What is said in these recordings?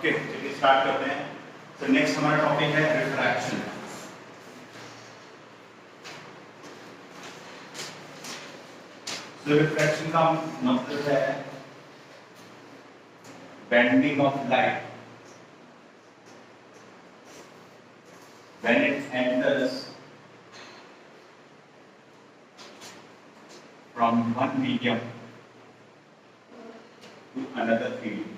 Okay चलिए start करते हैं। तो नेक्स्ट हमारा टॉपिक है रिफ्रैक्शन। तो रिफ्रैक्शन का मतलब है bending of light when it enters from one medium to another medium।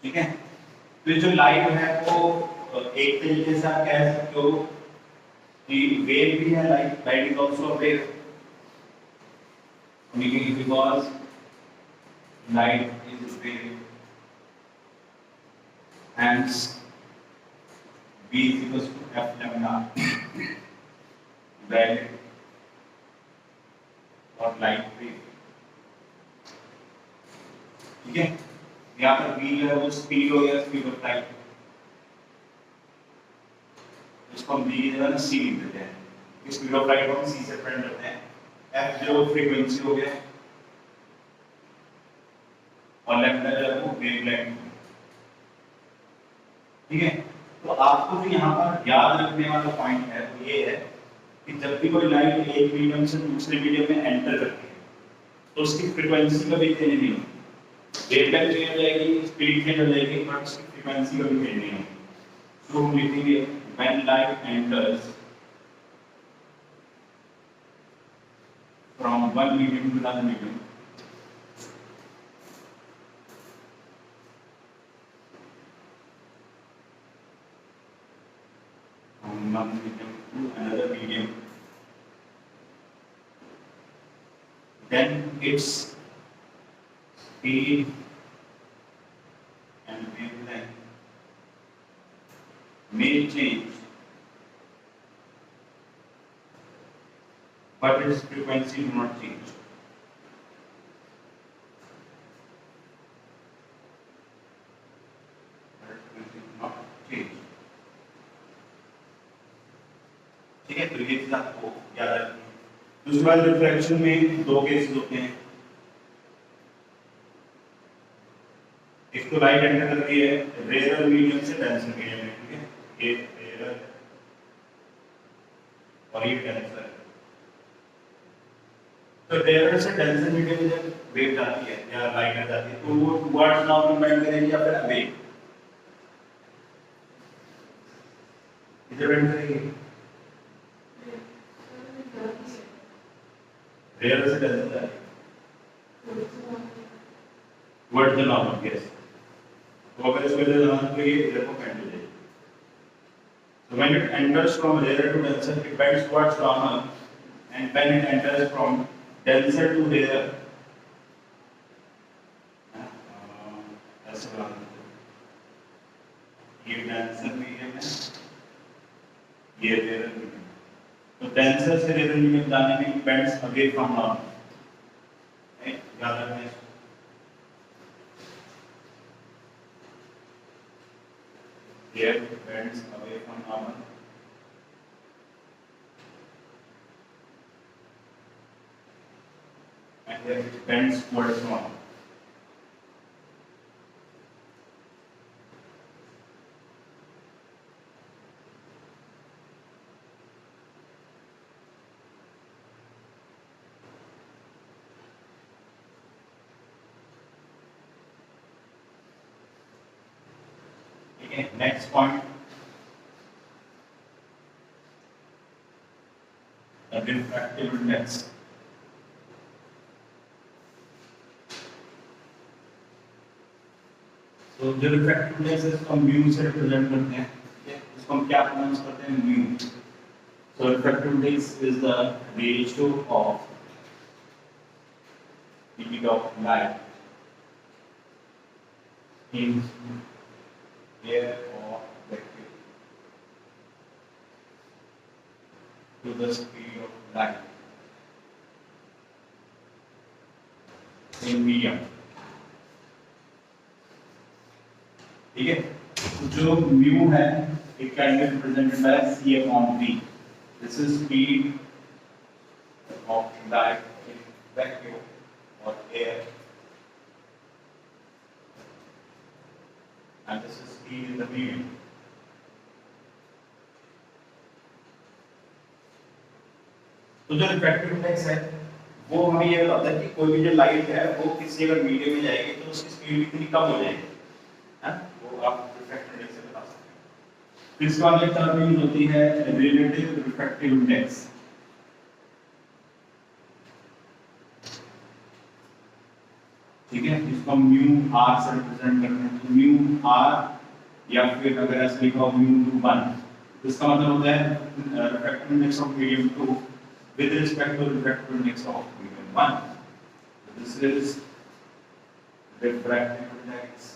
ठीक है, तो जो लाइट है वो एक तरीके से आप कह सकते हो कि वेव भी है, light is also wave because light is wave hence V is equals to F lambda value और लाइट वेव। ठीक है, यहाँ पर V जो है वो स्पीड हो गया, स्पीड ऑफ लाइट, इसको हम V जो है ना C लिख देते हैं। स्पीड ऑफ लाइट को हम C से रिप्रेजेंट करते हैं। F जो फ्रीक्वेंसी हो गया और लैम्डा जो है वो वेवलेंथ। ठीक है, तो आपको जो यहाँ पर याद रखने वाला पॉइंट है वो ये है कि जब भी कोई लाइट एक मीडियम से दूसरे मीडियम में एंटर करती है तो उसकी फ्रीक्वेंसी का भी चेंज नहीं होता। वेवलेंथ चेंज हो जाएगी, स्पीड चेंज हो जाएगी, बट उसकी फ्रीक्वेंसी का भी चेंज नहीं होता। तो हम लिखेंगे when light enters from one medium to another medium one medium to another medium, then its speed and wavelength may change, but its frequency do not change. ठीक है, तो ये चीज आपको याद रखनी है। दूसरी बात, रिफ्रैक्शन में दो केसेस होते हैं। एक तो लाइट एंटर कर रही है रेयर मीडियम से डेंसर मीडियम में, ठीक है, ये रेयर और ये डेंसर। तो रेयर से डेंसर मीडियम में जब वेव जाती है या लाइट जाती है तो वो टुवर्ड्स नाउ मूवमेंट करेगी या फिर अवे इधर बेंड करेगी। रेयर से denser word the normal case, तो अगर इसको इधर लाना तो ये इधर को बेंड हो जाएगी। So when it enters from rarer to denser, it bends towards normal, and when it enters from denser to rarer, ऐसे बनाना ये डेंसर मीडियम है, ये रेयर मीडियम। तो डेंसर से रेयर मीडियम जाने में it bends away from normal, याद रखना है। Here it bends away from normal, and here it bends towards normal. Okay, next point, the refractive index. तो जो रिफ्रैक्टिव इंडेक्स है इसको हम म्यू से रिप्रेजेंट करते हैं। ठीक है, इसको हम क्या प्रोनाउंस करते हैं, mu. So refractive index is the ratio of speed of light in air or vacuum to the speed of light in medium। ठीक है, तो जो म्यू है it can be represented by C upon V। This is speed of light in vacuum or air, and this is speed in the medium. तो जो refractive index है वो हमें ये बताता है कि कोई भी जो लाइट है वो किसी अगर मीडियम में जाएगी तो उसकी स्पीड कितनी कम हो जाएगी, है वो आप रिफ्रैक्टिव इंडेक्स से बता सकते हैं। फिर इसके बाद एक टर्म यूज होती है रिलेटिव रिफ्रैक्टिव इंडेक्स। ठीक है, इसको हम म्यू आर से रिप्रेजेंट करते हैं। तो म्यू आर या फिर अगर ऐसे लिखा हो म्यू 1, तो इसका मतलब होता है refractive index of medium 2 with respect to refractive index of medium 1. So this is refractive index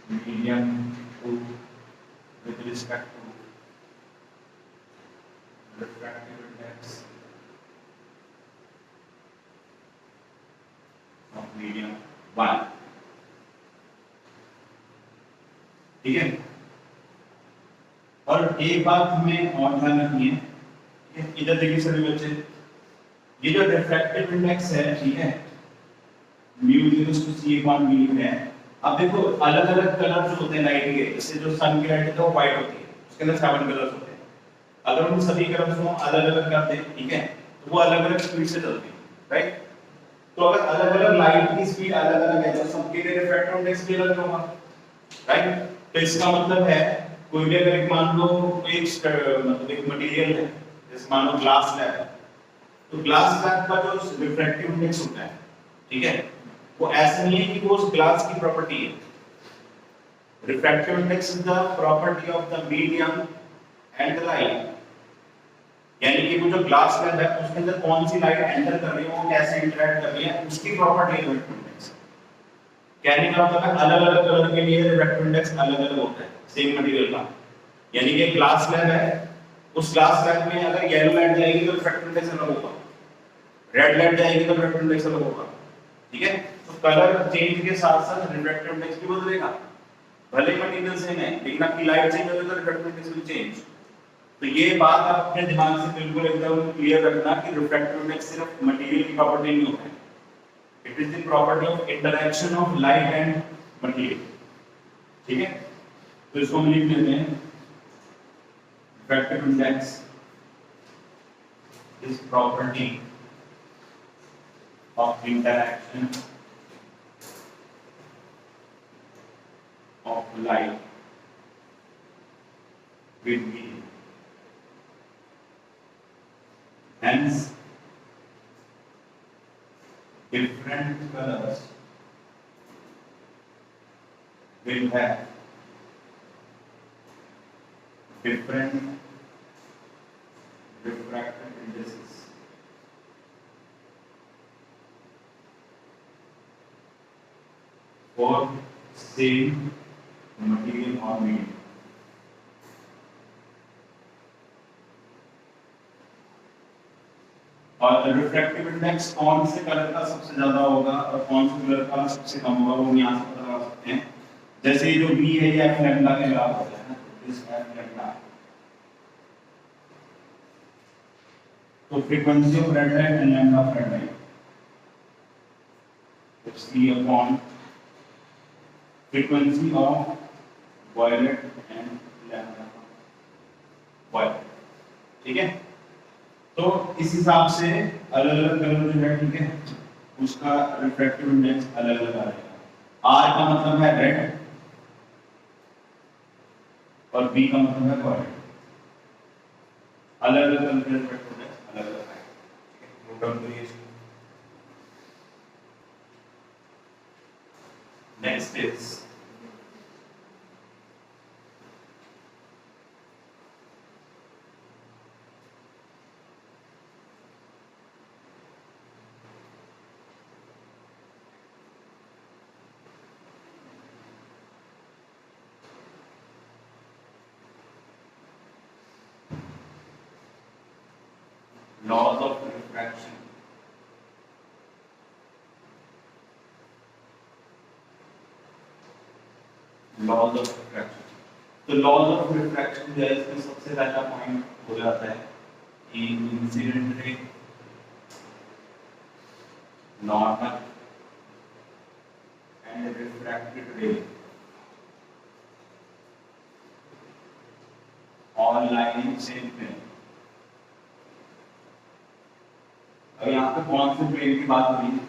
medium 2 with respect to refractive index of medium 1. ठीक है, और एक बात हमें और ध्यान रखनी है, इधर देखिए सभी बच्चे, ये जो रिफ्रैक्टिव इंडेक्स है, ठीक है, म्यू इक्वल्स टू c/v है। अब देखो अलग अलग कलर जो होते हैं लाइट के, जैसे जो सन की लाइट है वो व्हाइट होती है, उसके अंदर 7 कलर्स होते हैं। अगर हम सभी कलर्स को अलग अलग कर दें, ठीक है, तो वो अलग अलग स्पीड से चलती है, राइट। तो अगर अलग अलग लाइट की स्पीड अलग अलग है तो सबके लिए रिफ्रैक्टिव इंडेक्स भी अलग होगा, राइट। तो इसका मतलब है कोई भी अगर एक मान लो एक मतलब एक मटेरियल है, जैसे मान लो ग्लास स्लैब है, तो ग्लास स्लैब का जो रिफ्रैक्टिव इंडेक्स होता है, ठीक है, वो ऐसा नहीं है कि वो उस ग्लास की प्रॉपर्टी है। Refractive index is the property of the medium and the light, यानी कि वो जो ग्लास स्लैब है उसके अंदर कौन सी लाइट एंटर कर रही है, वो कैसे इंटरैक्ट कर रही है, उसकी प्रॉपर्टी है रिफ्रैक्टिव इंडेक्स। कहने का मतलब है अलग अलग कलर के लिए रिफ्रैक्टिव इंडेक्स अलग अलग होता है सेम मटेरियल का। यानी कि ग्लास स्लैब है, उस ग्लास स्लैब में अगर येलो लाइट जाएगी तो रिफ्रैक्टिव इंडेक्स अलग होगा, रेड लाइट जाएगी तो रिफ्रैक्टिव इंडेक्स अलग होगा, ठीक है। तो कलर चेंज के साथ साथ रिफ्रैक्टिव इंडेक्स भी बदलेगा, भले ही मटेरियल सेम है लेकिन आपकी लाइट चेंज होगी तो रिफ्रैक्टिव इंडेक्स विल चेंज। तो ये बात आप अपने दिमाग से बिल्कुल एकदम क्लियर रखना कि रिफ्रैक्टिव इंडेक्स सिर्फ मटेरियल की प्रॉपर्टी नहीं होता है, it is the property of interaction of light and material, ठीक है। तो इसको हम लिख लेते हैं, refractive index is property of interaction of light with medium, hence different colors will have different refractive indices for same material or medium। और refractive index कौन से कलर का सबसे ज्यादा होगा और कौन से कलर का सबसे कम होगा वो यहाँ से पता लगा सकते हैं। जैसे ये जो V है ये एफ लैम्डा के बराबर होता है ना, इस एफ लैम्डा, तो frequency of red light and lambda of red light it's E upon frequency of violet and lambda violet, ठीक है। तो इस हिसाब से अलग अलग कलर जो है, ठीक है, उसका रिफ्रैक्टिव इंडेक्स अलग अलग आ जाएगा। R का मतलब है रेड और B का मतलब है वायलेट, अलग अलग कलर के रिफ्रैक्टिव इंडेक्स अलग अलग आएगा, ठीक है। नोट डाउन करिए इसको। Next is laws of refraction। Laws of refraction, तो लॉज ऑफ रिफ्रैक्शन जो है इसमें सबसे पहला पॉइंट हो जाता है incident ray, normal and refracted ray all line in same plane. अब यहाँ पे कौन से प्लेन की बात हो रही है?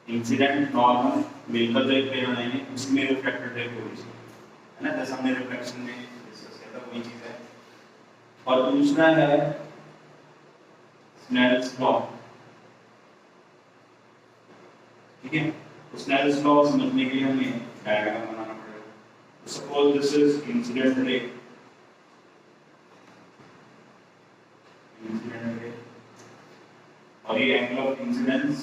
इंसिडेंट नॉर्मल मिलकर जो एक प्लेन बनाएंगे उसमें रिफ्रैक्टेड रे होगी, है ना, जैसे हमने रिफ्लेक्शन में डिस्कस किया था वही चीज है। और दूसरा है स्नेल्स लॉ, ठीक है। तो स्नेल्स लॉ समझने के लिए हमें डायग्राम बनाना पड़ेगा। Suppose this is incident ray, incident ray, और ये एंगल ऑफ इंसिडेंस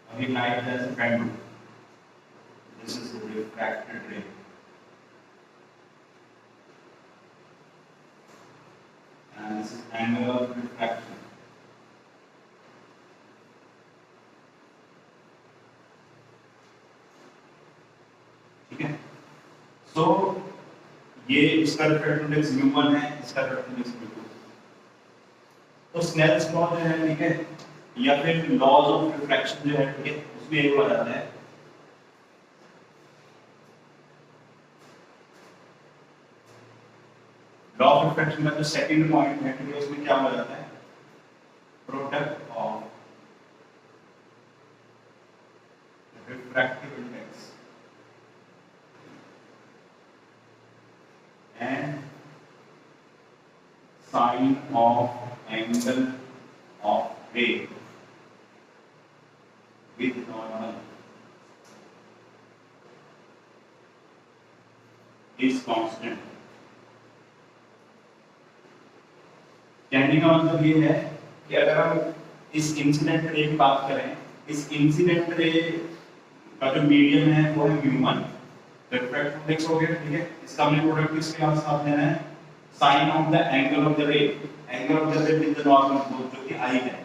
अभी light as a pendulum, this is refracted ray, and this is angle of refraction. ठीक है, सो ये इसका रिफ्रैक्टिव इंडेक्स u1 है, इसका रिफ्रैक्टिव इंडेक्स u2। तो स्नेल्स लॉ जो है, ठीक है, या फिर लॉज ऑफ रिफ्रैक्शन जो है, ठीक है, उसमें एक हो जाता है लॉ ऑफ रिफ्रैक्शन का जो सेकंड पॉइंट है, ठीक है, उसमें क्या हो जाता है? Product of refractive index and sine of angle of ray with normal is constant. कहने का मतलब ये है कि अगर हम इस इंसिडेंट रे की बात करें, इस इंसिडेंट रे का जो मीडियम है वो है u1, रिफ्रैक्टिव इंडेक्स हो गया, ठीक है। इसका हमने प्रोडक्ट किसके साथ लेना है? Sine of the angle of the ray, angle of the ray with the normal जो कि i है,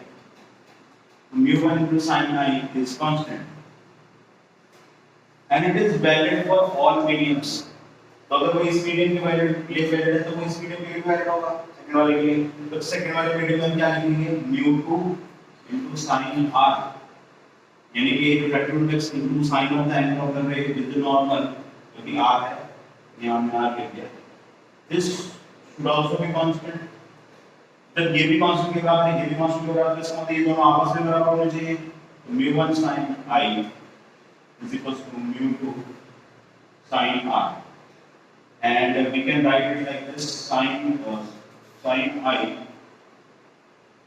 mu1 into sin I is constant and it is valid for all mediums। तो अगर वो इस मीडियम के लिए वैलिड है तो वो इस मीडियम के लिए वैलिड होगा सेकंड वाले के लिए। तो सेकंड वाले मीडियम में क्या लिखेंगे? mu2 into sin r, यानी कि refractive index into sin of the angle of the ray with the normal जो कि r है, यहाँ हमने r लिख दिया। this should also be constant। जब ये भी कांस्टेंट के बराबर है, ये भी कांस्टेंट के बराबर है, इसका मतलब ये दोनों आपस में बराबर होने चाहिए। तो mu1 sin I is equals to mu2 sin r, and we can write it like this: sin I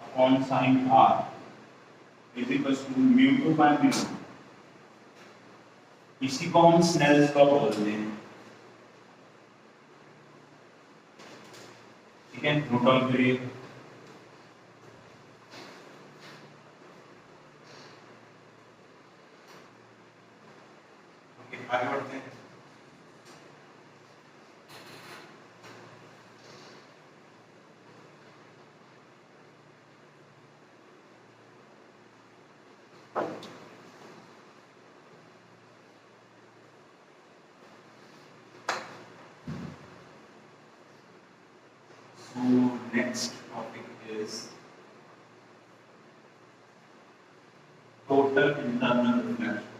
upon sin r is equals to mu2 by mu2। इसी को हम स्नेल्स लॉ बोलते हैं, ठीक है। नोट डाउन करिए। आगे बढ़ते हैं। So next topic is total internal reflection।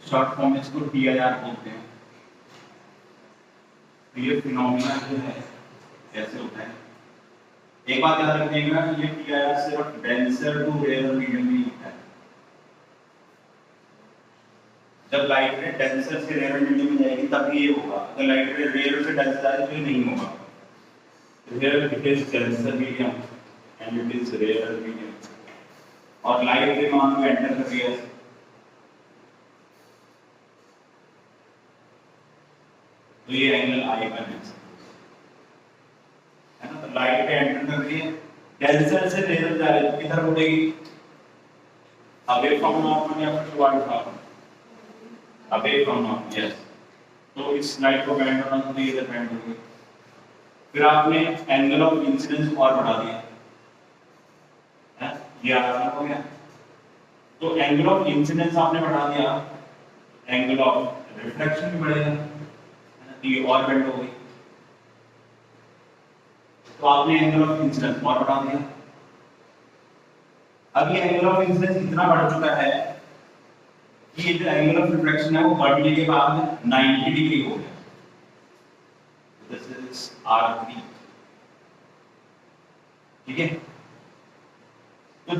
Short form में इसको TIR बोलते हैं। तो ये फिनोमेना जो है कैसे होता है, एक बात याद रखिएगा, ये TIR सिर्फ डेंसर टू रेयर मीडियम में होता है। जब लाइट रे डेंसर से रेयर मीडियम में जाएगी तब ये होगा, अगर लाइट रे रेयर से डेंसर जाए तो ये नहीं होगा। तो here it is denser medium and it is rare medium, और लाइट रे मान लो एंटर कर रही है, तो ये एंगल I बन है ना। तो लाइट पे एंटर कर रही है, डेंसर से रेयर जा रही है, तो किधर मुड़ेगी? अवे फ्रॉम नॉर्मल या फिर toward normal? Away from normal, yes. तो इस लाइट को बेंड होना तो इधर बेंड होगी, फिर आपने एंगल ऑफ इंसिडेंस और बढ़ा दिया है, ये आसान हो गया। तो एंगल ऑफ इंसिडेंस आपने बढ़ा दिया, एंगल ऑफ रिफ्लेक्शन भी बढ़ेगा, तो ये और बेंड हो गई। तो आपने एंगल ऑफ इंसिडेंस और बढ़ा दिया। अब ये एंगल ऑफ इंसिडेंस इतना बढ़ चुका है कि ये जो एंगल ऑफ रिफ्लेक्शन है वो बढ़ने के बाद 90 डिग्री हो गया। दिस इज R3, ठीक है। तो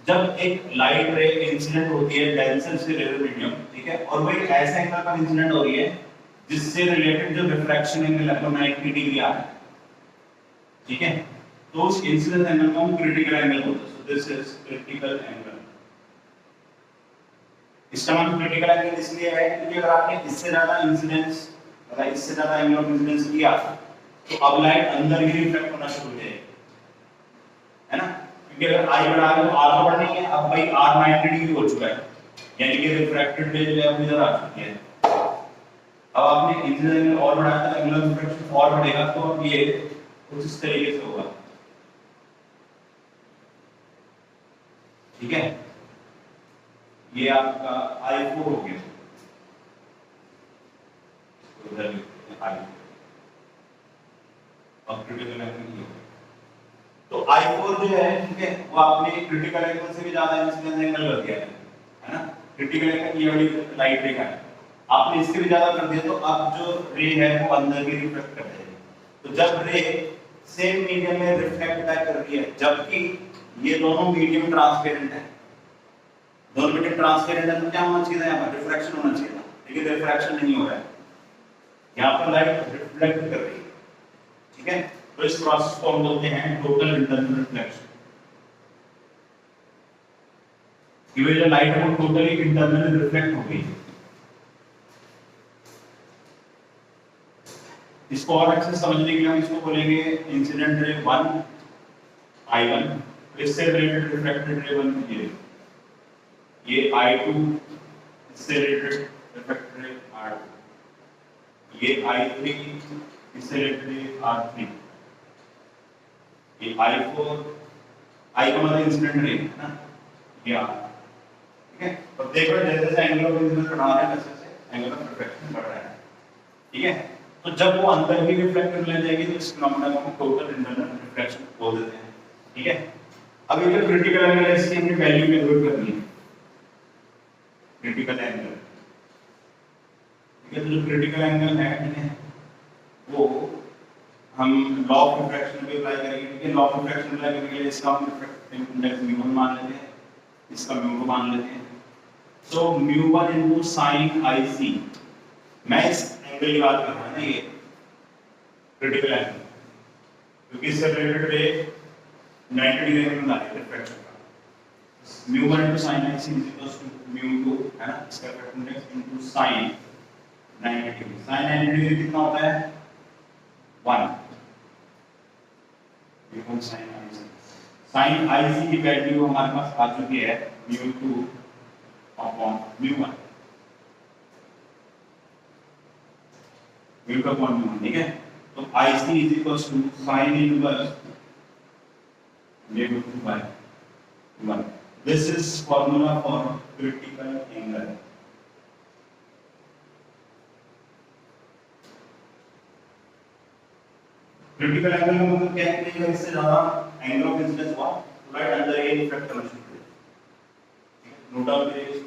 जब एक लाइट रे इंसिडेंट होती है डेंसर से रेयर मीडियम, ठीक है, और वो एक ऐसे एंगल पर इंसिडेंट हो रही है जिससे रिलेटेड जो रिफ्रैक्शन एंगल है वो 90 डिग्री आ रहा है, ठीक है, तो उस इंसिडेंस एंगल को हम क्रिटिकल एंगल बोलते हैं। So this is critical angle. इसका नाम क्रिटिकल एंगल इसलिए है क्योंकि अगर आपने इससे ज्यादा इंसिडेंस, अगर इससे ज्यादा एंगल ऑफ इंसिडेंस किया तो अब लाइट अंदर ही रिफ्लेक्ट होना शुरू हो जाएगी, है ना, क्योंकि अगर I बढ़ा रहे तो R तो बढ़नी है। अब भाई R 90 डिग्री हो चुका है, यानी कि रिफ्रैक्टेड रे जो है वो इधर आ चुकी है। अब आपने इंसिडेंस एंगल और बढ़ाया तो एंगल ऑफ रिफ्रैक्शन और बढ़ेगा, तो अब ये कुछ इस तरीके से होगा, ठीक है। ये आपका I4 हो गया, उधर I4 और क्रिटिकल एंगल ये। तो I4 जो है, ठीक है, वो आपने क्रिटिकल एंगल से भी ज्यादा इंसिडेंस एंगल कर दिया है ना। क्रिटिकल एंगल ये वाली लाइट रे का है, आपने इससे भी ज्यादा कर दिया तो अब जो रे है वो अंदर भी रिफ्लेक्ट कर देगी। तो जब रे सेम मीडियम में रिफ्लेक्ट बैक कर रही है, जबकि ये दोनों मीडियम ट्रांसपेरेंट है, दोनों मीडियम ट्रांसपेरेंट है, तो क्या होना चाहिए था, यहाँ पर रिफ्रैक्शन होना चाहिए था, लेकिन रिफ्रैक्शन नहीं हो रहा है, यहाँ पर लाइट रिफ्लेक्ट कर रही है, ठीक है। तो इस प्रोसेस को हम बोलते हैं टोटल इंटरनल रिफ्लेक्शन। ये जो लाइट है वो टोटली इंटरनल रिफ्लेक्ट हो गई। इसको और अच्छे से समझने के लिए हम इसको बोलेंगे इंसिडेंट रे 1 I1, इससे रिलेटेड रिफ्लेक्टेड रे 1 ये I2, इससे रिलेटेड रिफ्लेक्टेड रे R2, ये I3, इससे रिलेटेड R3, ये I4, I का मतलब इंसिडेंट रे है ना, ये R, ठीक है। और देखो जैसे जैसे एंगल ऑफ इंसिडेंस बढ़ा रहा है वैसे वैसे एंगल ऑफ रिफ्लेक्शन बढ़ रहा है, ठीक है। तो जब वो अंदर भी रिफ्लेक्ट कर ले जाएगी तो इस फिनोमेना को हम टोटल इंटरनल रिफ्लेक्शन बोल देते हैं, ठीक है। अब ये जो क्रिटिकल एंगल है इसकी हमने वैल्यू कैलकुलेट करनी है, क्रिटिकल एंगल, ठीक है। तो जो क्रिटिकल एंगल है, ठीक है, वो हम लॉ ऑफ रिफ्रैक्शन पे अप्लाई करेंगे, ठीक है। लॉ ऑफ रिफ्रैक्शन अप्लाई करने के लिए इसका हम रिफ्रैक्टिव इंडेक्स म्यू1 मान लेते हैं, इसका म्यू2 मान लेते हैं। सो म्यू1 इनटू sin IC, मैं इस एंगल की बात कर रहा हूं ना, ये क्रिटिकल एंगल, क्योंकि इससे रिलेटेड रे 90 डिग्री एंगल आ रहा है रिफ्रैक्शन का। Mu one into sin IC is equal to mu two, है ना, इसका refractive index into sin 90 degree. sin 90 degree कितना होता है 1, बिल्कुल sin IC। sin IC की वैल्यू हमारे पास आ चुकी है म्यू2 अपॉन म्यू1, म्यू का अपॉन म्यू1, ठीक है। तो IC is equal to sin inverse mu two by 1। This is formula for critical angle. Critical angle का मतलब क्या है कि इससे ज्यादा एंगल ऑफ इंसिडेंस हुआ तो लाइट अंदर ये रिफ्लेक्ट करना शुरू कर देगी। नोट डाउन करिए।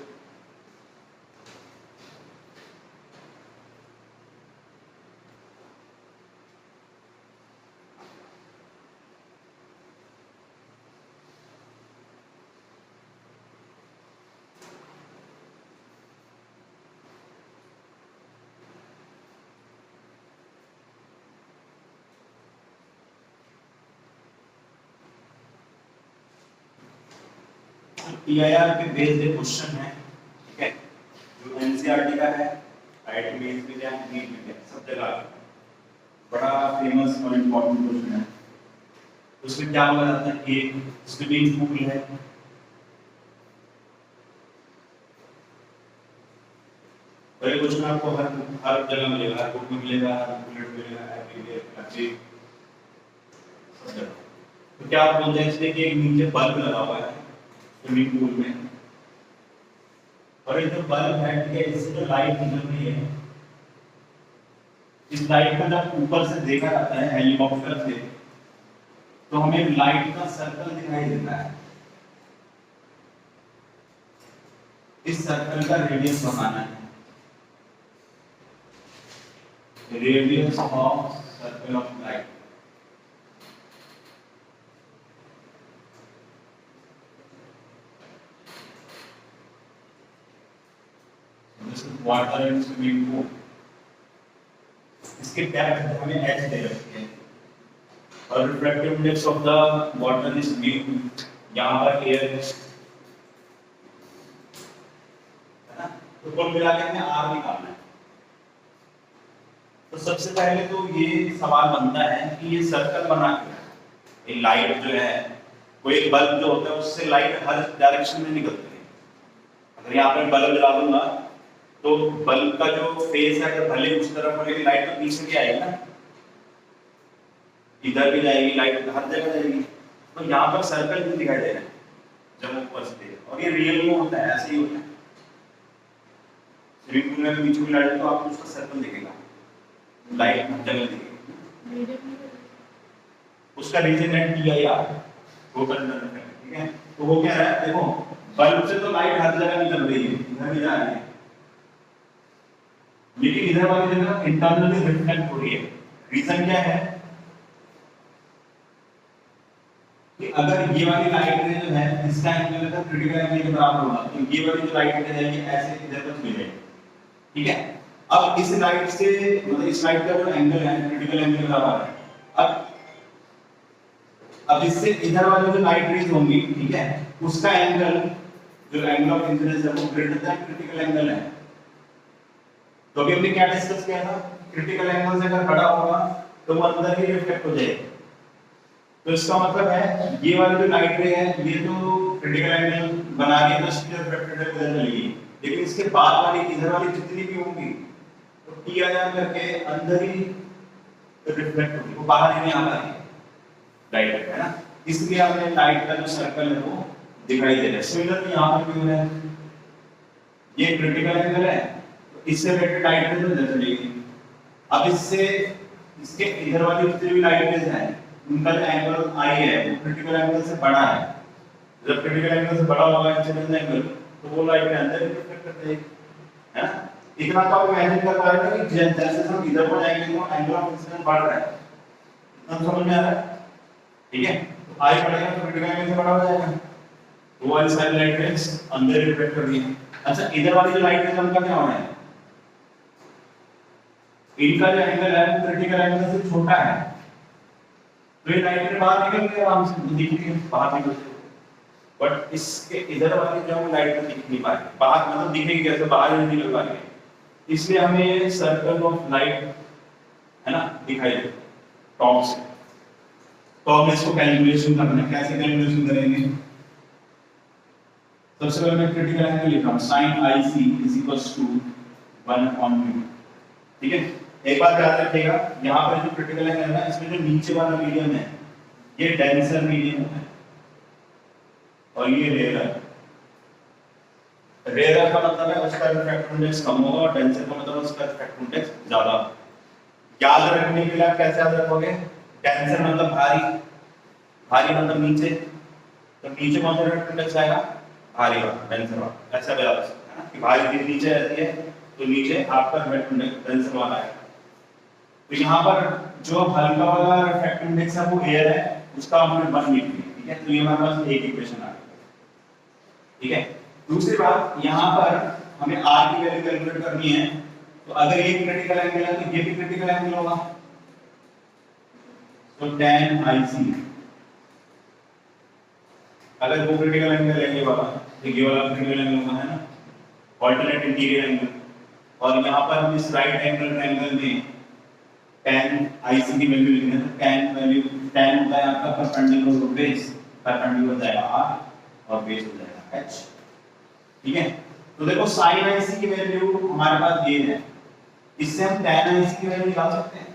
PIR पे बेस्ड एक क्वेश्चन है, ठीक है, जो NCERT का है, IIT मेंस में या नीट में सब जगह बड़ा फेमस और इम्पोर्टेंट क्वेश्चन है। उसमें क्या बोला जाता है कि स्विमिंग पूल है, और ये क्वेश्चन आपको हर जगह मिलेगा, हर बुक में मिलेगा, हर बुलेट मिलेगा, एवरीडे अच्छी सब जगह। तो क्या आप बोलते हैं इसलिए कि एक नीचे बल्ब लगा हुआ है स्विमिंग पूल में, और ये जो बल्ब है ठीक है, इससे जो लाइट निकल रही है, इस लाइट को जब ऊपर से देखा जाता है हेलीकॉप्टर से, तो हमें लाइट का सर्कल दिखाई देता है। इस सर्कल का रेडियस बताना है, radius of circle of light. This is water in swimming pool. इसके डेप्थ हमें h दे रखी है, और refractive index of the water is mu, यहां पर एयर है ना। तो कुल मिला के हमें r निकालना है। तो सबसे पहले तो ये सवाल बनता है कि ये सर्कल बना के, ये लाइट जो है, कोई एक बल्ब जो होता है उससे लाइट हर डायरेक्शन में निकलती है। अगर यहाँ पर बल्ब जला दूंगा तो बल्ब का जो फेस है, अगर भले उस तरफ हो लेकिन लाइट तो पीछे भी आएगी ना, इधर भी जाएगी लाइट, हर जगह जाएगी। तो यहाँ पर सर्कल भी दिखाई दे रहा है जब ऊपर से, और ये रियल में होता है, ऐसे ही होता है। स्विमिंग पूल में बीच में लाइट तो आपको उसका सर्कल दिखेगा, लाइट हर जगह दिखेगी। उसका रीजन है T I R, total effect, ठीक है। तो वो क्या है, देखो बल्ब से तो लाइट हर जगह निकल रही है, इधर भी जा रही है, लेकिन इधर वाली जगह इंटरनली रिफ्लेक्ट हो रही है। रीजन क्या है कि अगर ये वाली लाइट रे जो है इसका एंगल का क्रिटिकल एंगल के बराबर होगा, तो ये वाली जो लाइट रे है ये ऐसे इधर तक मिलेगी, ठीक है। अब इस लाइट से, मतलब इस लाइट का जो एंगल है क्रिटिकल एंगल बराबर है। अब इससे इधर वाली जो लाइट रेज होंगी, ठीक है, उसका एंगल, जो एंगल ऑफ इंसिडेंस है वो ग्रेटर देन क्रिटिकल एंगल है। तो अभी हमने क्या डिस्कस किया था, क्रिटिकल एंगल से अगर बड़ा होगा तो वो अंदर ही रिफ्लेक्ट हो जाएगा। तो इसका मतलब है ये वाली जो लाइट रे है ये जो क्रिटिकल एंगल बना रही है तो इसकी रिफ्लेक्टेड है उधर चलेगी, लेकिन इसके बाद वाली इधर वाली जितनी भी होंगी तो टी आ जा करके अंदर ही रिफ्लेक्ट होगी, वो बाहर ही नहीं आ पाएगी लाइट, है ना। इसलिए हमें लाइट का जो सर्कल है वो दिखाई दे रहा है। सिमिलरली यहां पर भी हो रहा है, ये क्रिटिकल एंगल है, इससे रिलेटेड लाइट रेज उधर चलेगी। अब इससे इसके इधर वाली जितनी भी लाइट रेज हैं उनका जो एंगल आई है वो क्रिटिकल एंगल से बड़ा है। जब क्रिटिकल एंगल से बड़ा होगा इंसिडेंस एंगल, तो वो लाइट अंदर रिफ्लेक्ट कर जाएगी, है ना। इतना तो आप इमेजिन कर पा रहे हो कि जैसे हम इधर को जाएंगे तो एंगल ऑफ इंसिडेंस बढ़ रहा है, इतना समझ में आ रहा है, ठीक है। तो आई बढ़ेगा तो क्रिटिकल एंगल से बड़ा हो जाएगा, वो वाली सारी लाइट रेज अंदर रिफ्लेक्ट कर रही है। अच्छा, इधर वाली जो लाइट रेज उनका क्या होना है, इनका जो एंगल है वो क्रिटिकल एंगल से छोटा है, तो ये लाइट रे बाहर निकल के आराम से दिखेगी, बाहर निकल के। बट इसके इधर वाली जो है लाइट दिख नहीं पाएगी, बाहर मतलब दिखेगी कैसे, बाहर नहीं निकल पाएगी। इसलिए हमें सर्कल ऑफ लाइट, है ना, दिखाई दे टॉप से। तो अब इसको कैलकुलेशन करना है, कैसे कैलकुलेशन करेंगे। सबसे पहले मैं क्रिटिकल एंगल लिख रहा हूं, sin IC = 1/μ, ठीक है। एक बात याद रखिएगा, यहाँ पर जो क्रिटिकल एंगल है इसमें जो नीचे वाला मीडियम है ये डेंसर मीडियम है और ये रेयर। रेयर का मतलब है उसका रिफ्रैक्टिव इंडेक्स कम होगा और डेंसर का मतलब उसका रिफ्रैक्टिव इंडेक्स ज्यादा। याद रखने के लिए आप कैसे याद रखोगे, डेंसर मतलब भारी, भारी मतलब नीचे, तो नीचे कौन सा रिफ्रैक्टिव इंडेक्स आएगा, भारी वाला, डेंसर वाला। ऐसा भी याद रख सकते हैं ना कि भारी चीज नीचे रहती है तो नीचे आपका रिफ्रैक्टिव इंडेक्स डेंसर वाला आएगा। तो यहाँ पर जो हल्का वाला रिफ्रैक्टिव इंडेक्स है वो एयर है, उसका हमने 1 लिख दिया, ठीक है। तो ये हमारे पास एक इक्वेशन आ गई, ठीक है। दूसरी बात, यहाँ पर हमें r की वैल्यू कैलकुलेट करनी है, तो अगर ये क्रिटिकल एंगल है तो ये भी क्रिटिकल एंगल होगा, तो tan IC, अगर वो क्रिटिकल एंगल है ये वाला, तो ये वाला क्रिटिकल एंगल होगा, है ना, ऑल्टरनेट इंटीरियर एंगल। और यहाँ पर हम इस राइट एंगल ट्रायंगल में tan IC की वैल्यू लिखना है, तो tan वैल्यू, tan होता है आपका परपेंडिकुलर बेस, परपेंडिकुलर हो जाएगा r और बेस हो जाएगा h, ठीक है। तो देखो साइन आईसी की वैल्यू हमारे पास ये है, इससे हम tan आईसी की वैल्यू निकाल सकते हैं।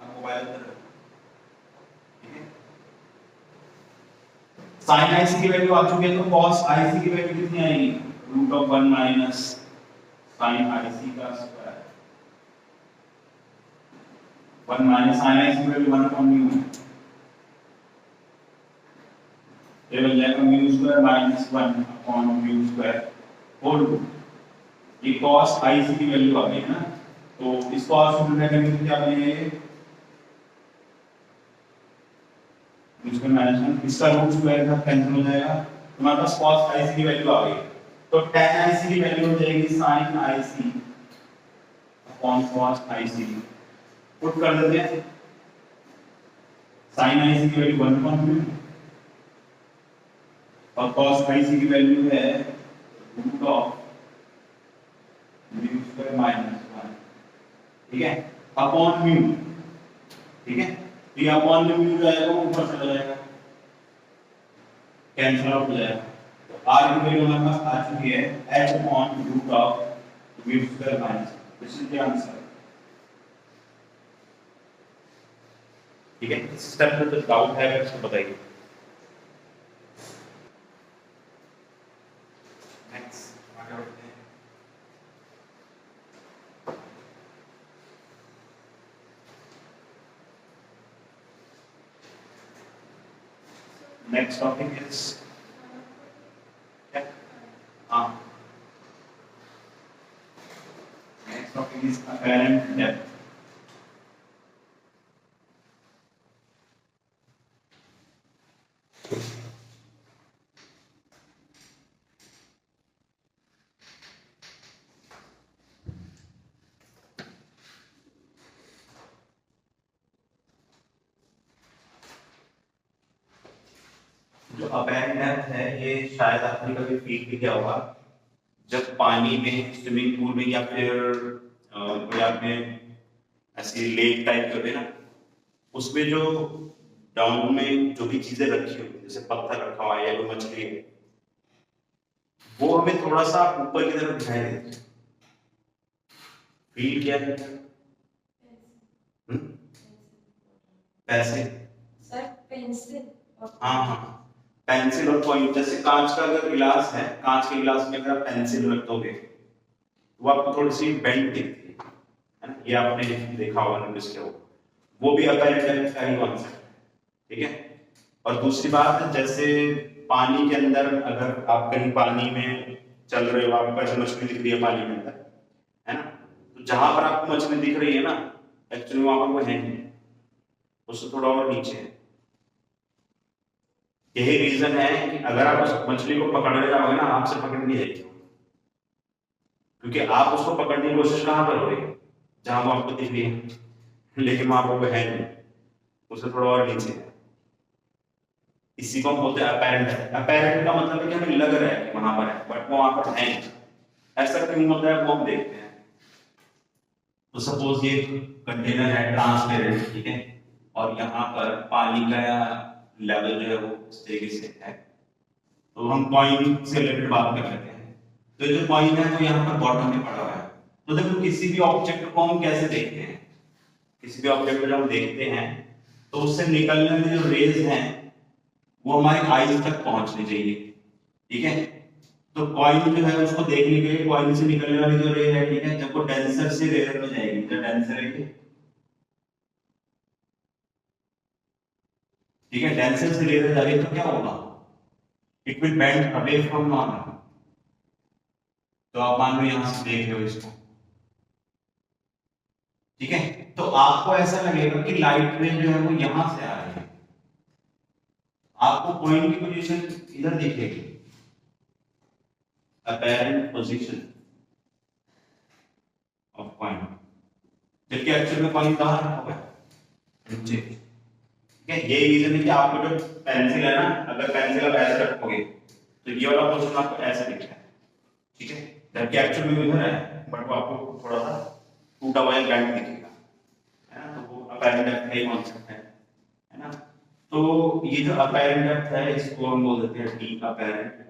आप मोबाइल पर ठीक है, साइन आईसी की वैल्यू आ चुकी है, तो cos आईसी की वैल्यू कितनी आएगी, √1 माइनस साइन आईसी का स्क्वायर, 1 माइनस साइन आईसी की वैल्यू 1 अपॉन म्यू, ये बन जाएगा mu square minus 1 upon mu square whole two, ये cos आईसी की वैल्यू आ गई है ना। तो इसको और सिंपलीफाई करने से क्या बनेगा, इसमें माइनस 1, इसका रूट स्क्वायर का कैंसिल हो जाएगा, तुम्हारे पास cos आईसी की वैल्यू आ गई। तो tan आईसी की वैल्यू हो जाएगी sin IC upon cos IC, put कर देते हैं, sin आईसी की वैल्यू 1 अपॉन म्यू और cos आईसी की वैल्यू है root of mu square minus 1, ठीक है, अपॉन म्यू, ठीक है। तो ये अपॉन म्यू जो आएगा वो ऊपर चला जाएगा, कैंसिल आउट हो जाएगा। तो r की वैल्यू हमारे पास आ चुकी है h upon root of mu square minus, this is the answer, ठीक है। इस स्टेप में तो डाउट है अगर इसको बताइए। नेक्स्ट आगे बढ़ते हैं। Next topic is next topic is apparent depth. जो अपैरेंट डेप्थ है ये शायद आपने कभी फील भी किया होगा, जब पानी में स्विमिंग पूल में या फिर कोई आपने ऐसी लेक टाइप करते ना, उसमें जो डाउन में जो भी चीजें रखी होती जैसे पत्थर रखा हुआ है या कोई मछली है, वो हमें थोड़ा सा ऊपर की तरफ दिखाई देती है, फील किया है? पैसे सर पेंसिल, हाँ हाँ पेंसिल और पॉइंट, जैसे कांच का अगर गिलास है, कांच के गिलास में अगर आप पेंसिल रख दोगे तो आपको थोड़ी सी बेंड दिखती है ना, ये आपने देखा होगा, नोटिस किया होगा, वो भी अपैरेंट डेप्थ का ही कॉन्सेप्ट है, ठीक है। और दूसरी बात है, जैसे पानी के अंदर अगर आप कहीं पानी में चल रहे हो, आपको ऐसे मछली दिख रही है पानी के अंदर, है ना, तो जहां पर आपको मछली दिख रही है ना, एक्चुअली वहां पर वो है नहीं, उससे थोड़ा और नीचे है। यही रीजन है कि अगर आप उस मछली को पकड़ने जाओगे ना, आपसे पकड़ नहीं जाएगी, क्योंकि आप उसको पकड़ने की कोशिश कहां करोगे, जहां वो आपको दिख रही है, लेकिन वहां पर वो है नहीं, उससे थोड़ा और नीचे है। इसी को हम बोलते हैं अपैरेंट है। अपैरेंट का मतलब है कि हमें लग रहा है कि वहां पर है, बट वो वहां पर है नहीं। ऐसा क्यों होता है वो हम देखते हैं। तो सपोज ये कंटेनर है ट्रांसपेरेंट, ठीक है, और यहाँ पर पानी का लेवल जो है वो इस तरीके से है, तो हम कॉइन से रिलेटेड बात कर लेते हैं। तो ये जो कॉइन है वो यहाँ पर बॉटम में पड़ा हुआ है। तो देखो किसी भी ऑब्जेक्ट को हम कैसे देखते हैं, किसी भी ऑब्जेक्ट को जब हम देखते हैं तो उससे निकलने वाली जो रेज हैं वो हमारी आईज तक पहुंचनी चाहिए, ठीक है। तो कॉइन जो है उसको देखने के लिए कॉइन से निकलने वाली जो रे है, ठीक है, जब वो डेंसर से रेयर में जाएगी, जो डेंसर है, ठीक है, डेंसर से रेयर जा रही है तो क्या होगा, it will bend away from normal. तो आप मान लो यहां से देख रहे हो इसको, ठीक है, तो आपको ऐसा लगेगा कि लाइट रे जो है वो यहां से आ रही है, आपको कॉइन की पोजीशन इधर दिखेगी, apparent position of coin, जबकि एक्चुअल में कॉइन कहां रखा हुआ है, नीचे, ठीक है। ये रीजन है कि आपको जो पेंसिल है ना, अगर पेंसिल आप ऐसे रखोगे तो ये वाला पोर्शन आपको ऐसे दिखता है, ठीक है, जबकि एक्चुअल में इधर है, बट वो आपको थोड़ा सा टूटा हुआ बैंड दिखेगा, है ना। तो वो अपैरेंट डेप्थ का कॉन्सेप्ट है ना। तो ये जो अपैरेंट डेप्थ है इसको हम बोल देते हैं डी अपैरेंट,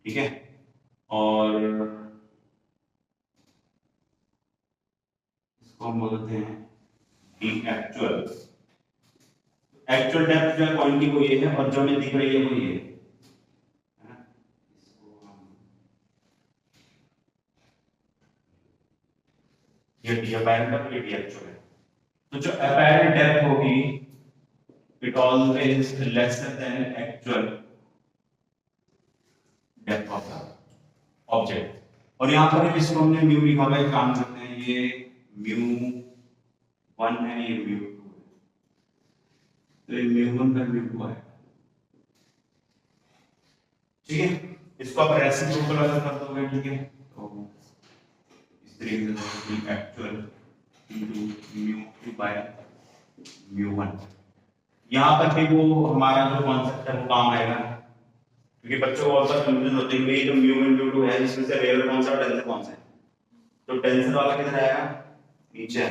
ठीक है। और इसको हम बोलते हैं डी एक्चुअल। एक्चुअल डेप्थ जो है पॉइंट की वो ये है और जो हमें दिख रही है वो ये है ना। इसको हम ये डी अपैरेंट और ये डी एक्चुअल है। तो जो अपैरेंट डेप्थ होगी it always lesser than actual depth of the object. और यहाँ पर इसको हमने म्यू लिखा हुआ है, काम करते हैं ये म्यू 1 है ये म्यू 2 है, तो ये म्यू 1 का म्यू 2 है। ठीक है, इसको आप रेसिप्रोकल अगर कर दोगे, ठीक है, तो इस तरीके से actual into mu 2 by mu 1। यहाँ पर भी वो हमारा जो कॉन्सेप्ट है वो काम आएगा, क्योंकि बच्चों को बहुत सारे कंफ्यूजन होते हैं कि जो म्यू 1 म्यू 2 है इसमें से रियल कौन सा और टेंसर कौन सा है। तो टेंसर वाला किधर आएगा, नीचे है।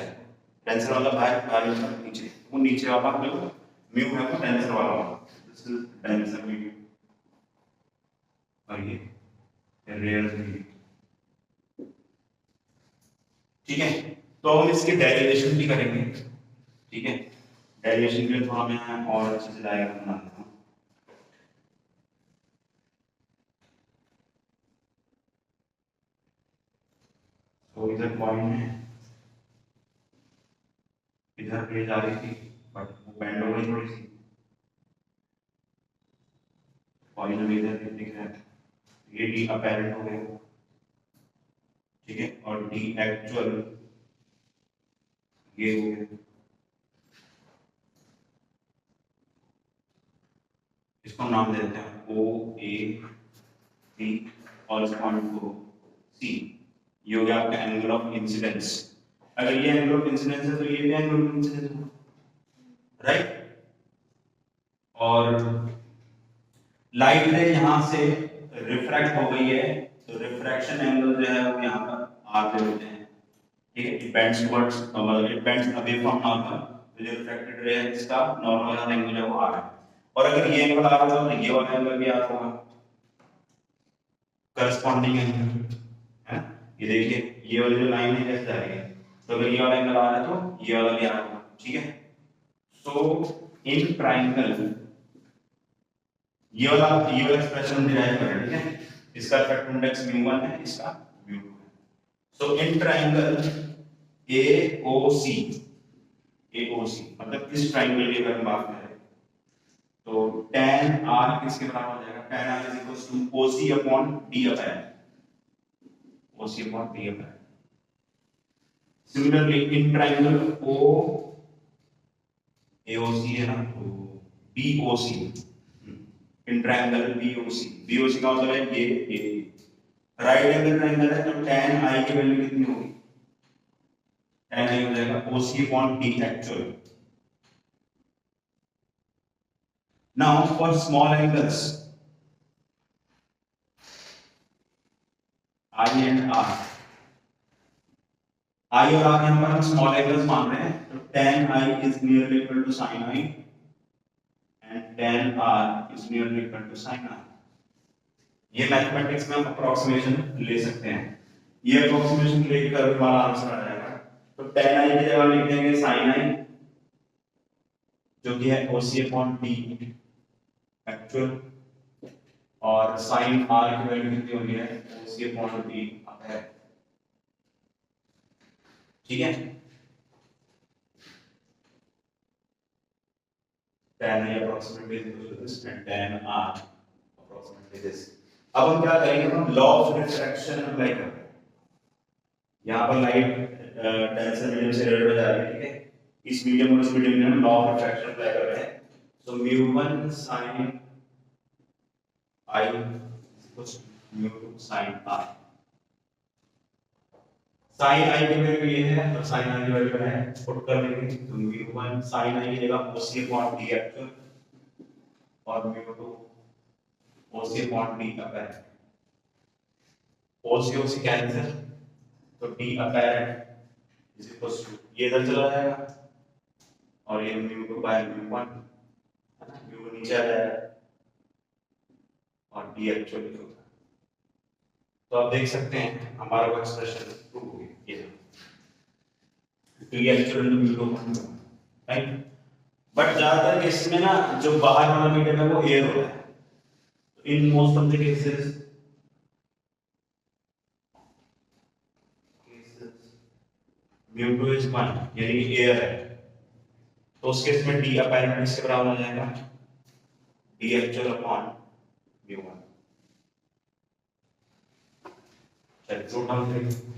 टेंसर वाला बाहर नीचे, वो नीचे वाला जो म्यू है वो टेंसर वाला होगा। दिस इज टेंसर म्यू और ये रियल म्यू। ठीक है, तो हम इसके डेरिवेशन भी करेंगे। ठीक है, डेरिवेशन के लिए थोड़ा मैं और अच्छे से डायग्राम बना देता हूँ। तो इधर पॉइंट है, इधर रेज आ रही थी बट वो बैंड हो गई थोड़ी सी, पॉइंट अभी इधर दिख रहा है, ये डी अपैरेंट हो गया। ठीक है, और डी एक्चुअल ये हो गया। इसको हम नाम दे देते हैं ओ ए बी और इस पॉइंट को सी। ये हो गया आपका एंगल ऑफ इंसिडेंस। अगर ये एंगल ऑफ इंसिडेंस है तो ये भी एंगल ऑफ इंसिडेंस है, राइट। और लाइट रे यहां से रिफ्रैक्ट हो गई है, तो रिफ्रैक्शन एंगल जो है वो यहां पर आर पे होते हैं। ठीक है, इट बेंड्स टुवर्ड्स, मतलब it bends away from normal, तो जो रिफ्रैक्टेड रे है इसका नॉर्मल वाला एंगल है वो आर है। और अगर ये एंगल आर होगा तो ये वाला एंगल भी आर होगा, करस्पॉन्डिंग एंगल है। ये देखिए ये वाली जो लाइन है कैसे जा रही है, तो अगर ये वाला एंगल आ रहा है तो ये वाला भी आ रहा है। ठीक है, सो इन ट्रायंगल ये वाला एक्सप्रेशन डिराइव करें। ठीक है, इसका इफेक्ट इंडेक्स म्यू 1 है, इसका म्यू 2 है। सो इन ट्रायंगल AOC मतलब इस ट्रायंगल की अगर हम बात करें तो tan r किसके बराबर हो जाएगा, tan r is equal to OC upon D upon OC upon D upon. Similarly in triangle O AOC है ना, तो BOC, इन ट्रायंगल BOC का मतलब है ये राइट एंगल ट्रायंगल है, तो tan i की वैल्यू कितनी होगी, tan i हो जाएगा OC upon D actual. Now for small angles I and R, I और R यहाँ पर हम स्मॉल एंगल्स मान रहे हैं, तो tan I is nearly equal to sin I and tan R is nearly equal to sin R। ये mathematics में हम अप्रोक्सीमेशन ले सकते हैं, ये अप्रोक्सीमेशन लेकर हमारा आंसर आ जाएगा। तो tan I की जगह लिख देंगे sin I जो कि है OC अपॉन D एक्चुअल, और sin R की वैल्यू कितनी होगी है OC अपॉन D अपैरेंट। ठीक है, tan I approximately is equal to this and tan R approximately this। अब हम क्या करेंगे, हम लॉ ऑफ रिफ्रैक्शन अप्लाई करते हैं। यहाँ पर लाइट टेंसर मीडियम से रिलेटेड जा रही है। ठीक है, इस मीडियम और इस मीडियम में हम लॉ ऑफ रिफ्रैक्शन अप्लाई कर रहे हैं। So mu 1 sin I equals mu 2 sin R। sin I की वैल्यू ये है, तो sin I की वैल्यू है पुट कर देंगे, तो म्यू 1 sin I की जगह OC अपॉन D एक्चुअल और mu 2 OC upon D apparent. OC cancel, तो D apparent is equals to ये इधर चला जाएगा और ये म्यू 2 बाय म्यू 1 म्यू नीचे आ जाएगा और D एक्चुअल होगा। तो आप देख सकते हैं हमारा वो एक्सप्रेशन प्रूव हो गया ये, तो ये एक्चुअल म्यू राइट। बट ज्यादातर केस में ना जो बाहर वाला मीडियम है वो एयर होता है, तो in most of the cases mu two is 1 यानी कि एयर है, तो उस केस में डी अपैरेंट किसके बराबर हो जाएगा, डी एक्चुअल अपॉन म्यू1। चलिए नोट डाउन करिए।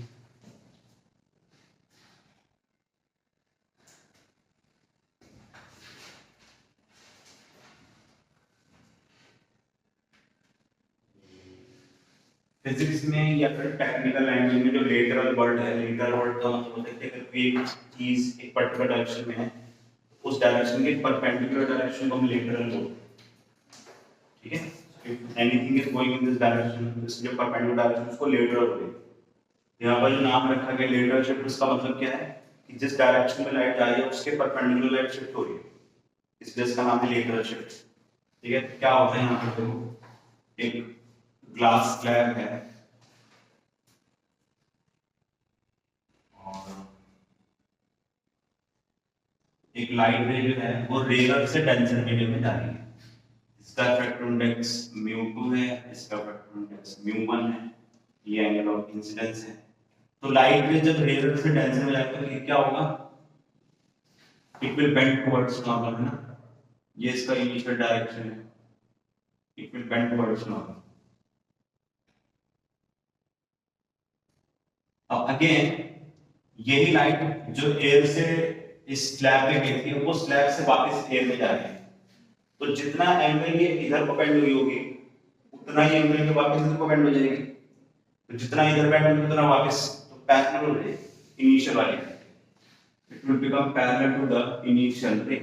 फिजिक्स में या फिर टेक्निकल लैंग्वेज में जो लेटरल वर्ड है, लेटरल वर्ड का मतलब होता है कि अगर कोई एक चीज एक पर्टिकुलर डायरेक्शन में है, उस डायरेक्शन के परपेंडिकुलर डायरेक्शन को हम लेटरल बोलते हैं, ठीक है। If anything is going in this direction, this जो परपेंडिकुलर डायरेक्शन उसको लेटरल बोलते हैं। यहाँ पर जो नाम रखा गया लेटरल शिफ्ट, उसका मतलब क्या है कि जिस डायरेक्शन में लाइट जा रही है उसके परपेंडिकुलर लाइट शिफ्ट हो रही है, इसलिए इसका नाम है लेटरल शिफ्ट, ठीक है। क्या होता है यहाँ पर, देखो एक ग्लास स्लैब है और एक लाइट रे जो है वो रेयर से डेंसर मीडियम में जा रही है, इसका फैक्टर इंडेक्स म्यू2 है, इसका फैक्टर इंडेक्स म्यू1 है, ये एंगल ऑफ इंसिडेंस है। तो लाइट रे जब रेयर से डेंसर में जाएगा तो ये क्या होगा, it will bend towards normal, है ना, ये इसका इनिशियल डायरेक्शन है, it will bend towards normal. अब अगेन यही लाइट जो एयर से इस स्लैब में गई थी वो स्लैब से वापस एयर में जा रही है, तो जितना एंगल ये इधर को बेंड हुई होगी उतना ही एंगल ये वापस इधर को बेंड हो जाएगी, तो जितना इधर बेंड होगी उतना वापस तो पैरेलल हो जाएगी इनिशियल वाली, it will become parallel to the initial ray.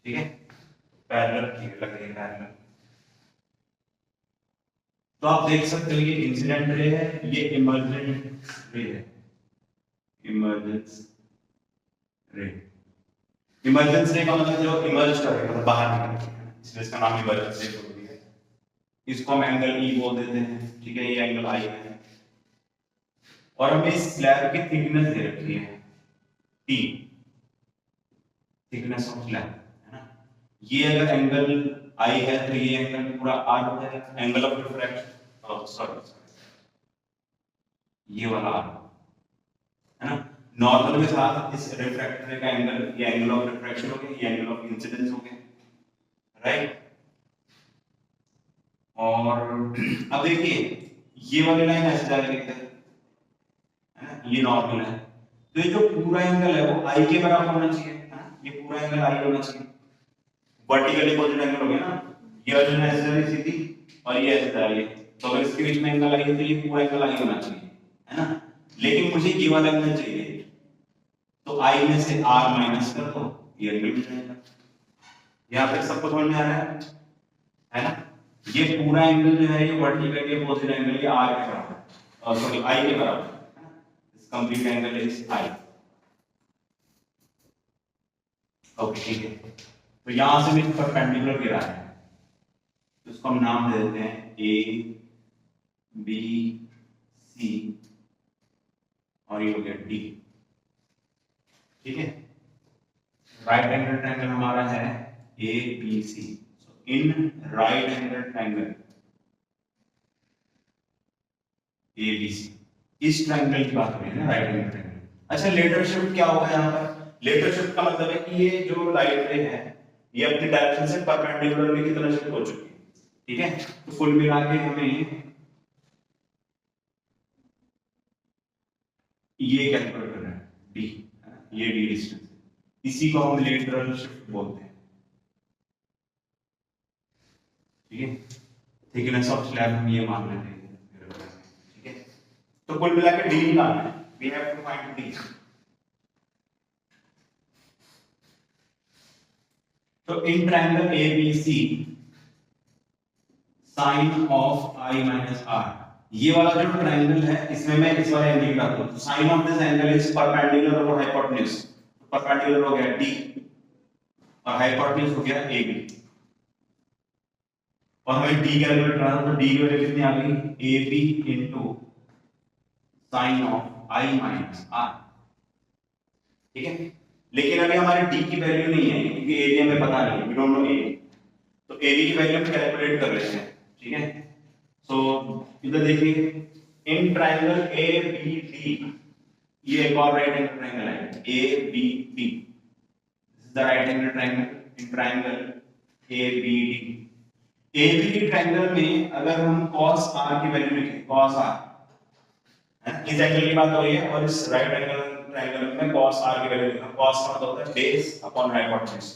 ठीक है, पैरेलल ठीक लग रही है पैरेलल। तो आप देख सकते हो ये इंसिडेंट रे है, ये इमर्जेंट रे है, इमर्जेंस रे। इमर्जेंस रे का मतलब जो इमर्ज कर रही है, मतलब बाहर निकल रही है, इसलिए इसका नाम इमर्जेंस रे हो गया है। इसको हम एंगल ई बोल देते हैं, ठीक है, ये एंगल आई है और हमें इस स्लैब की थिकनेस दे रखी है टी, थिकनेस ऑफ स्लैब, है ना। ये अगर एंगल आई है तो ये एंगल पूरा आर होता है, एंगल ऑफ रिफ्रैक्शन, सॉरी ये वाला आर, है ना। नॉर्मल के साथ इस रिफ्रैक्टर का एंगल, ये एंगल ऑफ रिफ्रैक्शन हो गया, ये एंगल ऑफ इंसिडेंस हो गया, राइट। और अब देखिए ये वाली लाइन ऐसे जा रही है, ये नॉर्मल है, तो ये जो पूरा एंगल है वो आई के बराबर होना चाहिए, है ना, ये पूरा एंगल आई होना चाहिए, वर्टिकली अपोजिट एंगल हो गया ना, ये वाली लाइन ऐसे जा रही सीधी और ये ऐसे जा रही है, तो अगर इसके बीच में एंगल आई है तो ये पूरा एंगल आई होना चाहिए, है ना। लेकिन मुझे ये वाला एंगल चाहिए, तो आई में से आर माइनस कर दो, ये एंगल मिल जाएगा। यहाँ तक सबको समझ में आ रहा है ना। ये पूरा एंगल जो है ये वर्टिकली अपोजिट एंगल ये आर के बराबर है, सॉरी आई के बराबर है, इस complete angle is I. Okay ठीक है, तो यहां से भी परपेंडिकुलर गिरा है, तो इसको हम नाम दे देते हैं ए बी सी और ये हो गया डी, ठीक है। राइट एंगल ट्रायंगल हमारा है A B C, in right angle triangle A B C, इस ट्रायंगल की बात हो रही है ना, राइट एंगल ट्रायंगल। अच्छा लेटर शिफ्ट क्या होगा यहाँ पर, लेटर शिफ्ट का मतलब है कि ये जो लाइट रे है ये अपनी डायरेक्शन से परपेंडिकुलर की तरफ शिफ्ट हो चुकी है, ठीक है। तो कुल मिला के हमें ये कैलकुलेट करना है डी, ये डी डिस्टेंस, इसी को हम लेटरल शिफ्ट बोलते हैं, ठीक है। थिकनेस ऑफ स्लैब हम ये मान लेते हैं, ठीक है। तो कुल मिला के डी निकालना है, we have to find D. तो in triangle A B C sine of I minus R, ये वाला जो ट्रायंगल है इसमें मैं इस वाले एंगल का दूं, तो sine of this angle is perpendicular और हाइपोटेन्यूज, परपेंडिकुलर हो गया डी, और हाइपोटेन्यूज हो गया ए बी, और हमें डी कैलकुलेट करना था, तो डी की वैल्यू कितनी आ गई, A B into sine of I minus R. ठीक है, लेकिन अभी हमारे डी की वैल्यू नहीं है क्योंकि ए बी हमें पता नहीं है, वी डोंट नो ए, तो ए बी की वैल्यू हम कैलकुलेट कर लेते हैं। ठीक है, सो इधर देखिए, in triangle A B D, ये एक और राइट एंगल ट्रायंगल है A B D, this is the right angle triangle in triangle A B D. A B D triangle में अगर हम cos r की वैल्यू लिखें, cos r, इस एंगल की बात हो रही है, और इस राइट एंगल ट्रायंगल में cos r की वैल्यू लिखना, cos का मतलब होता है बेस अपॉन हाइपोटेन्यूज,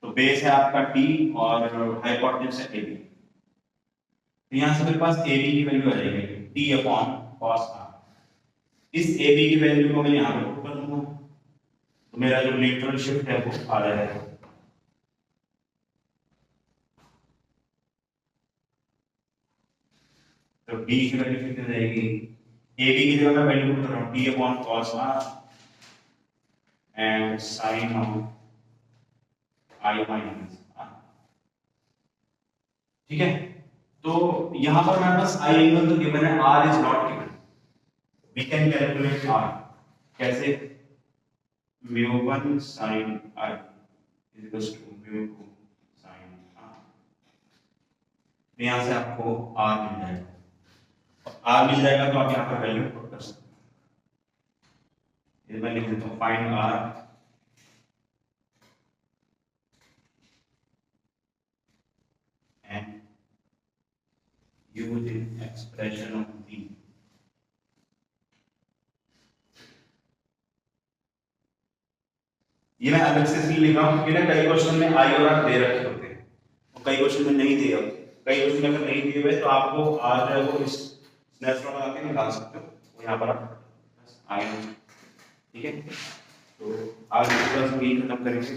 तो बेस है आपका t और हाइपोटेन्यूज है ab, तो यहां से मेरे पास ab की वैल्यू आ जाएगी t अपॉन cos r। इस ab की वैल्यू को मैं यहां पे पुट कर दूंगा, तो मेरा जो लेटरल शिफ्ट है वो आ जाएगा, तो d की वैल्यू कितनी रहेगी, ab की जगह मैं वैल्यू पुट कर रहा हूं t upon cos r and sin of i minus r। ठीक है, तो यहां पर मेरे पास i एंगल तो गिवन है, r is not given, we can calculate r कैसे, mu1 sin i is equal to mu2 sin r, तो यहां से आपको r मिल जाएगा, r मिल जाएगा तो आप यहां पर वैल्यू पुट कर सकते हैं। मैं लिख देता हूं find r and using expression of v, ये मैं अलग से इसलिए लिख रहा हूं क्योंकि ना कई क्वेश्चन में i और r दे रखे होते हैं और कई क्वेश्चन में नहीं दिए होते, कई क्वेश्चन अगर नहीं दिए हुए तो आपको r जो है वो इस स्नैपशॉट लगा के निकाल सकते हो, वो यहाँ पर आप आएंगे। ठीक है, तो आज हम यही खत्म करेंगे।